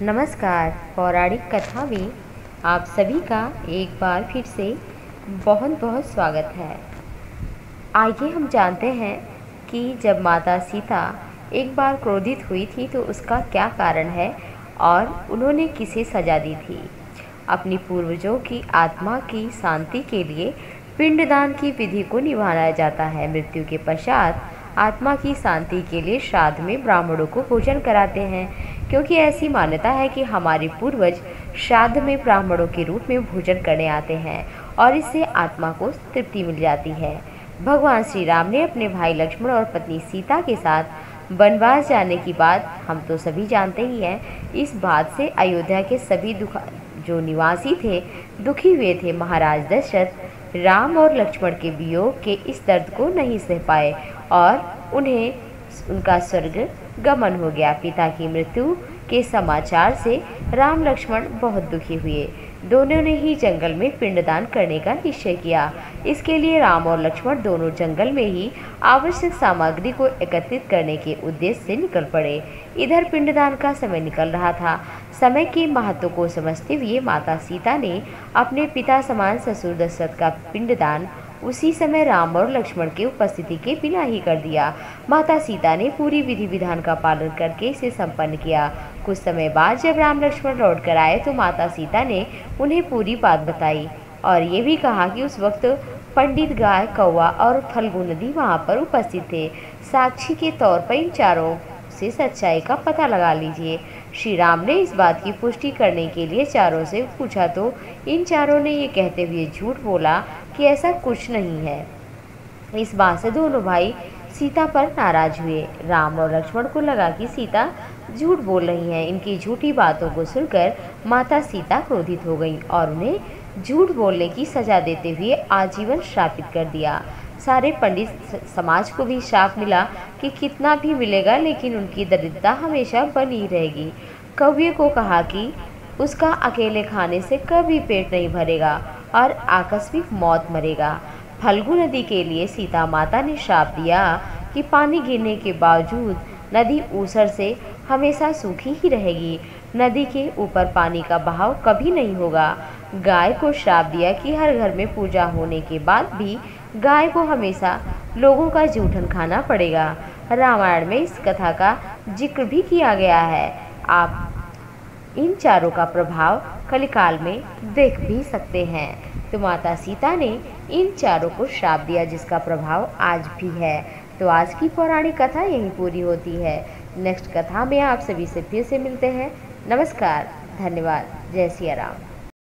नमस्कार। पौराणिक कथा में आप सभी का एक बार फिर से बहुत बहुत स्वागत है। आइए हम जानते हैं कि जब माता सीता एक बार क्रोधित हुई थी तो उसका क्या कारण है और उन्होंने किसे सजा दी थी। अपनी पूर्वजों की आत्मा की शांति के लिए पिंडदान की विधि को निभाया जाता है। मृत्यु के पश्चात आत्मा की शांति के लिए श्राद्ध में ब्राह्मणों को भोजन कराते हैं, क्योंकि ऐसी मान्यता है कि हमारे पूर्वज श्राद्ध में ब्राह्मणों के रूप में भोजन करने आते हैं और इससे आत्मा को तृप्ति मिल जाती है। भगवान श्री राम ने अपने भाई लक्ष्मण और पत्नी सीता के साथ वनवास जाने की बात हम तो सभी जानते ही हैं। इस बात से अयोध्या के सभी जो निवासी थे दुखी हुए थे। महाराज दशरथ राम और लक्ष्मण के वियोग के इस दर्द को नहीं सह पाए और उनका स्वर्ग गमन हो गया। पिता की मृत्यु के समाचार से राम लक्ष्मण बहुत दुखी हुए। दोनों ने ही जंगल में पिंडदान करने का निश्चय किया। इसके लिए राम और लक्ष्मण दोनों जंगल में ही आवश्यक सामग्री को एकत्रित करने के उद्देश्य से निकल पड़े। इधर पिंडदान का समय निकल रहा था। समय के महत्व को समझते हुए माता सीता ने अपने पिता समान ससुर दशरथ का पिंडदान उसी समय राम और लक्ष्मण की उपस्थिति के बिना ही कर दिया। माता सीता ने पूरी विधि विधान का पालन करके इसे संपन्न किया। कुछ समय बाद जब राम लक्ष्मण लौट कर आए तो माता सीता ने उन्हें पूरी बात बताई और ये भी कहा कि उस वक्त पंडित, गाय, कौवा और फल्गु नदी वहाँ पर उपस्थित थे। साक्षी के तौर पर इन चारों से सच्चाई का पता लगा लीजिए। श्री राम ने इस बात की पुष्टि करने के लिए चारों से पूछा तो इन चारों ने ये कहते हुए झूठ बोला कि ऐसा कुछ नहीं है। इस बात से दोनों भाई सीता पर नाराज हुए। राम और लक्ष्मण को लगा कि सीता झूठ बोल रही हैं। इनकी झूठी बातों को सुनकर माता सीता क्रोधित हो गई और उन्हें झूठ बोलने की सजा देते हुए आजीवन श्रापित कर दिया। सारे पंडित समाज को भी श्राप मिला कि कितना भी मिलेगा लेकिन उनकी दरिद्रता हमेशा बनी रहेगी। कौवे को कहा कि उसका अकेले खाने से कभी पेट नहीं भरेगा और आकस्मिक मौत मरेगा। फल्गु नदी के लिए सीता माता ने श्राप दिया कि पानी गिरने के बावजूद नदी ऊसर से हमेशा सूखी ही रहेगी। नदी के ऊपर पानी का बहाव कभी नहीं होगा। गाय को श्राप दिया कि हर घर में पूजा होने के बाद भी गाय को हमेशा लोगों का जूठन खाना पड़ेगा। रामायण में इस कथा का जिक्र भी किया गया है। आप इन चारों का प्रभाव कलिकाल में देख भी सकते हैं। तो माता सीता ने इन चारों को श्राप दिया जिसका प्रभाव आज भी है। तो आज की पौराणिक कथा यहीं पूरी होती है। नेक्स्ट कथा में आप सभी से फिर से मिलते हैं। नमस्कार, धन्यवाद, जय सिया राम।